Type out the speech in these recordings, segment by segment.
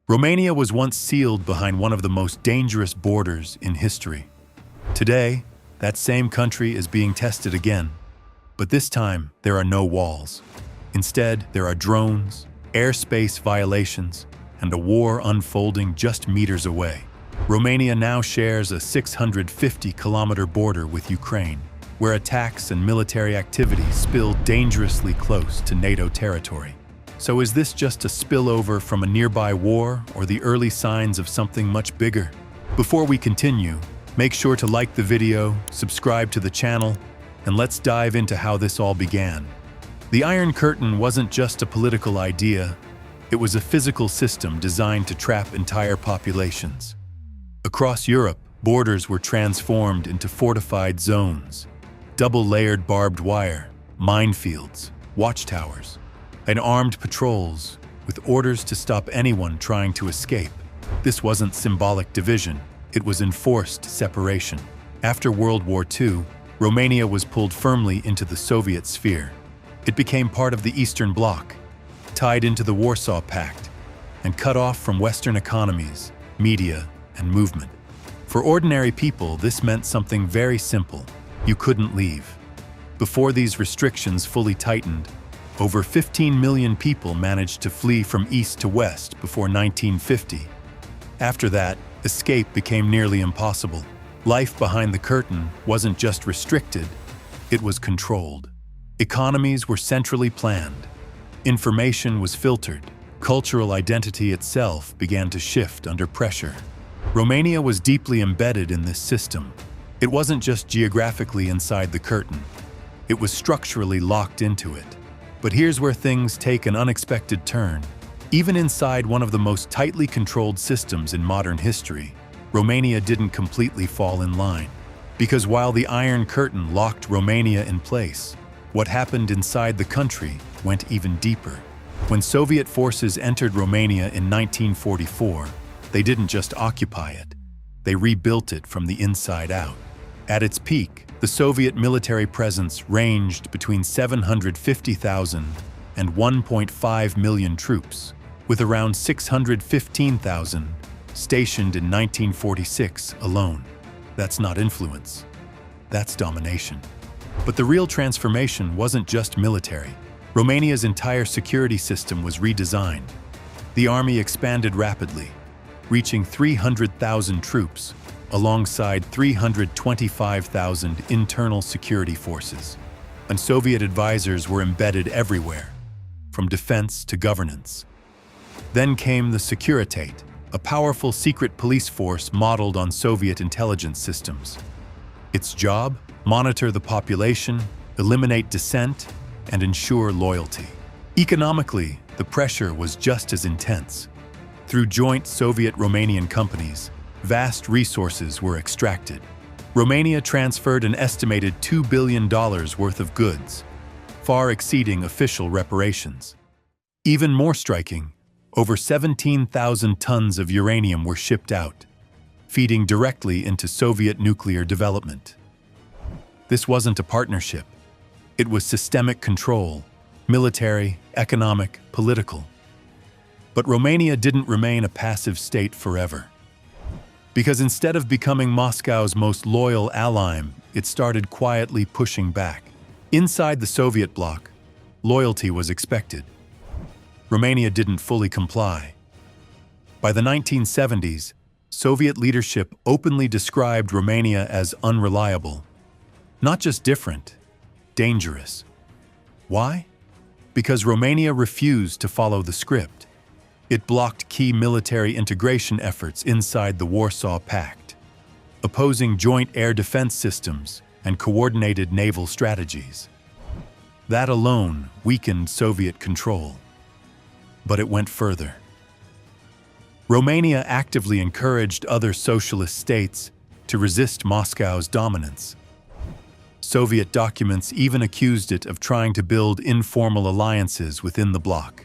Romania was once sealed behind one of the most dangerous borders in history. Today, that same country is being tested again. But this time, there are no walls. Instead, there are drones, airspace violations, and a war unfolding just meters away. Romania now shares a 650-kilometer border with Ukraine, where attacks and military activity spill dangerously close to NATO territory. So is this just a spillover from a nearby war or the early signs of something much bigger? Before we continue, make sure to like the video, subscribe to the channel, and let's dive into how this all began. The Iron Curtain wasn't just a political idea, it was a physical system designed to trap entire populations. Across Europe, borders were transformed into fortified zones, double-layered barbed wire, minefields, watchtowers, and armed patrols with orders to stop anyone trying to escape. This wasn't symbolic division, it was enforced separation. After World War II, Romania was pulled firmly into the Soviet sphere. It became part of the Eastern Bloc, tied into the Warsaw Pact, and cut off from Western economies, media, and movement. For ordinary people, this meant something very simple. You couldn't leave. Before these restrictions fully tightened, over 15 million people managed to flee from east to west before 1950. After that, escape became nearly impossible. Life behind the curtain wasn't just restricted, it was controlled. Economies were centrally planned. Information was filtered. Cultural identity itself began to shift under pressure. Romania was deeply embedded in this system. It wasn't just geographically inside the curtain. It was structurally locked into it. But here's where things take an unexpected turn. Even inside one of the most tightly controlled systems in modern history, Romania didn't completely fall in line. Because while the Iron Curtain locked Romania in place, what happened inside the country went even deeper. When Soviet forces entered Romania in 1944, they didn't just occupy it, they rebuilt it from the inside out. At its peak, the Soviet military presence ranged between 750,000 and 1.5 million troops, with around 615,000 stationed in 1946 alone. That's not influence, that's domination. But the real transformation wasn't just military. Romania's entire security system was redesigned. The army expanded rapidly, reaching 300,000 troops, alongside 325,000 internal security forces. And Soviet advisors were embedded everywhere, from defense to governance. Then came the Securitate, a powerful secret police force modeled on Soviet intelligence systems. Its job? Monitor the population, eliminate dissent, and ensure loyalty. Economically, the pressure was just as intense. Through joint Soviet-Romanian companies, vast resources were extracted. Romania transferred an estimated $2 billion worth of goods, far exceeding official reparations. Even more striking, over 17,000 tons of uranium were shipped out, feeding directly into Soviet nuclear development. This wasn't a partnership. It was systemic control, military, economic, political. But Romania didn't remain a passive state forever. Because instead of becoming Moscow's most loyal ally, it started quietly pushing back. Inside the Soviet bloc, loyalty was expected. Romania didn't fully comply. By the 1970s, Soviet leadership openly described Romania as unreliable. Not just different, dangerous. Why? Because Romania refused to follow the script. It blocked key military integration efforts inside the Warsaw Pact, opposing joint air defense systems and coordinated naval strategies. That alone weakened Soviet control. But it went further. Romania actively encouraged other socialist states to resist Moscow's dominance. Soviet documents even accused it of trying to build informal alliances within the bloc,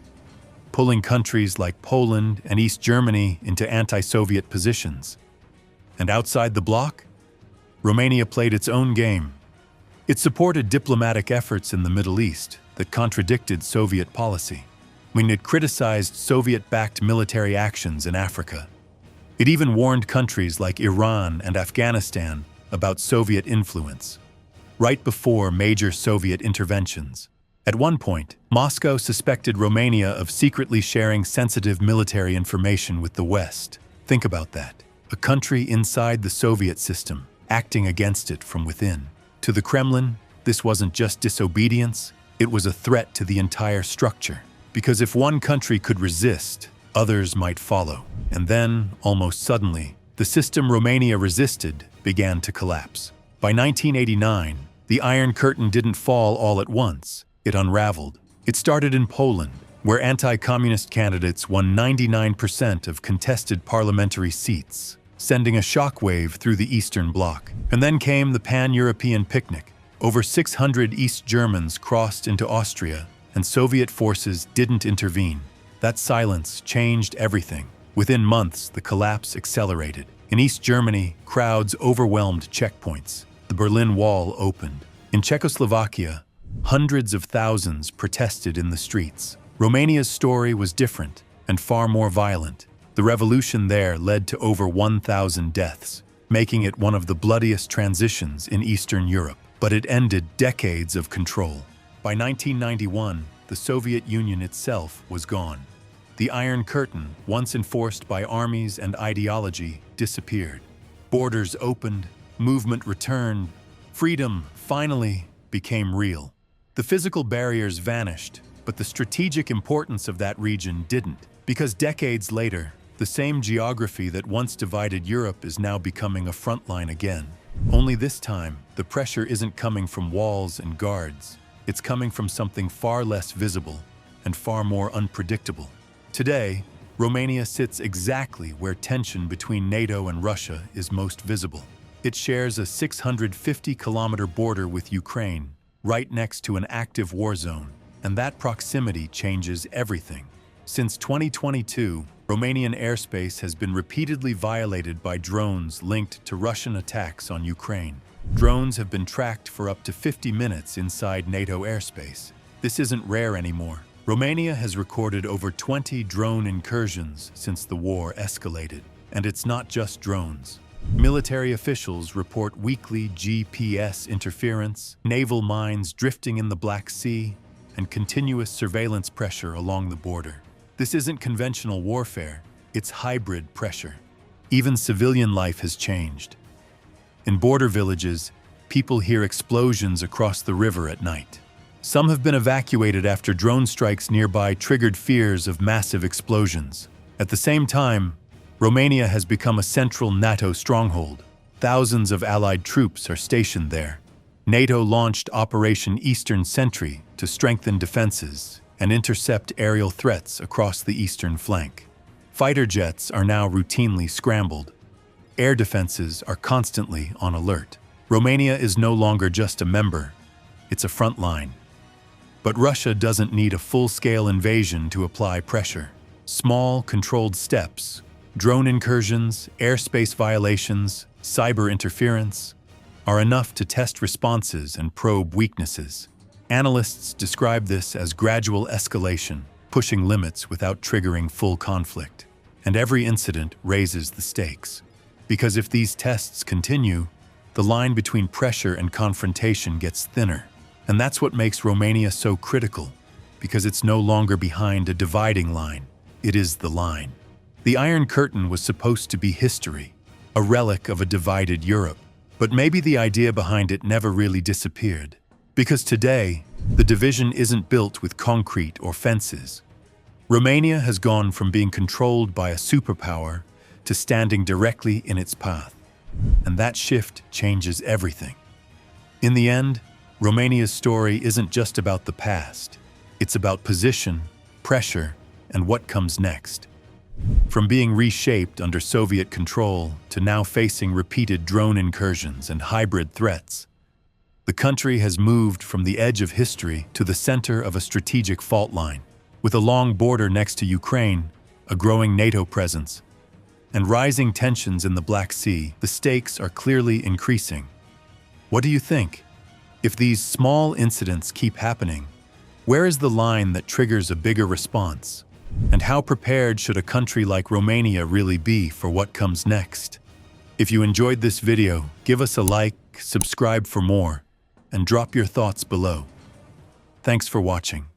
pulling countries like Poland and East Germany into anti-Soviet positions. And outside the bloc, Romania played its own game. It supported diplomatic efforts in the Middle East that contradicted Soviet policy. when it criticized Soviet-backed military actions in Africa. It even warned countries like Iran and Afghanistan about Soviet influence, right before major Soviet interventions. At one point, Moscow suspected Romania of secretly sharing sensitive military information with the West. Think about that. A country inside the Soviet system, acting against it from within. To the Kremlin, this wasn't just disobedience, it was a threat to the entire structure. Because if one country could resist, others might follow. And then, almost suddenly, the system Romania resisted began to collapse. By 1989, the Iron Curtain didn't fall all at once. It unraveled. It started in Poland, where anti-communist candidates won 99% of contested parliamentary seats, sending a shockwave through the Eastern Bloc. And then came the pan-European picnic. Over 600 East Germans crossed into Austria, and Soviet forces didn't intervene. That silence changed everything. Within months, the collapse accelerated. In East Germany, crowds overwhelmed checkpoints. The Berlin Wall opened. In Czechoslovakia, hundreds of thousands protested in the streets. Romania's story was different and far more violent. The revolution there led to over 1,000 deaths, making it one of the bloodiest transitions in Eastern Europe. But it ended decades of control. By 1991, the Soviet Union itself was gone. The Iron Curtain, once enforced by armies and ideology, disappeared. Borders opened, movement returned, freedom finally became real. The physical barriers vanished, but the strategic importance of that region didn't, because decades later, the same geography that once divided Europe is now becoming a front line again. Only this time, the pressure isn't coming from walls and guards. It's coming from something far less visible and far more unpredictable. Today, Romania sits exactly where tension between NATO and Russia is most visible. It shares a 650-kilometer border with Ukraine, right next to an active war zone, and that proximity changes everything. Since 2022, Romanian airspace has been repeatedly violated by drones linked to Russian attacks on Ukraine. Drones have been tracked for up to 50 minutes inside NATO airspace. This isn't rare anymore. Romania has recorded over 20 drone incursions since the war escalated. And it's not just drones. Military officials report weekly GPS interference, naval mines drifting in the Black Sea, and continuous surveillance pressure along the border. This isn't conventional warfare, it's hybrid pressure. Even civilian life has changed. In border villages, people hear explosions across the river at night. Some have been evacuated after drone strikes nearby triggered fears of massive explosions. At the same time, Romania has become a central NATO stronghold. Thousands of Allied troops are stationed there. NATO launched Operation Eastern Sentry to strengthen defenses and intercept aerial threats across the eastern flank. Fighter jets are now routinely scrambled. Air defenses are constantly on alert. Romania is no longer just a member, it's a front line. But Russia doesn't need a full-scale invasion to apply pressure. Small, controlled steps, drone incursions, airspace violations, cyber interference, are enough to test responses and probe weaknesses. Analysts describe this as gradual escalation, pushing limits without triggering full conflict. And every incident raises the stakes. Because if these tests continue, the line between pressure and confrontation gets thinner. And that's what makes Romania so critical, because it's no longer behind a dividing line, it is the line. The Iron Curtain was supposed to be history, a relic of a divided Europe. But maybe the idea behind it never really disappeared. Because today, the division isn't built with concrete or fences. Romania has gone from being controlled by a superpower to standing directly in its path. And that shift changes everything. In the end, Romania's story isn't just about the past. It's about position, pressure, and what comes next. From being reshaped under Soviet control to now facing repeated drone incursions and hybrid threats, the country has moved from the edge of history to the center of a strategic fault line. With a long border next to Ukraine, a growing NATO presence, and rising tensions in the Black Sea, the stakes are clearly increasing. What do you think? If these small incidents keep happening, Where is the line that triggers a bigger response? And how prepared should a country like Romania really be for what comes next? If you enjoyed this video, give us a like, subscribe for more, and drop your thoughts below. Thanks for watching.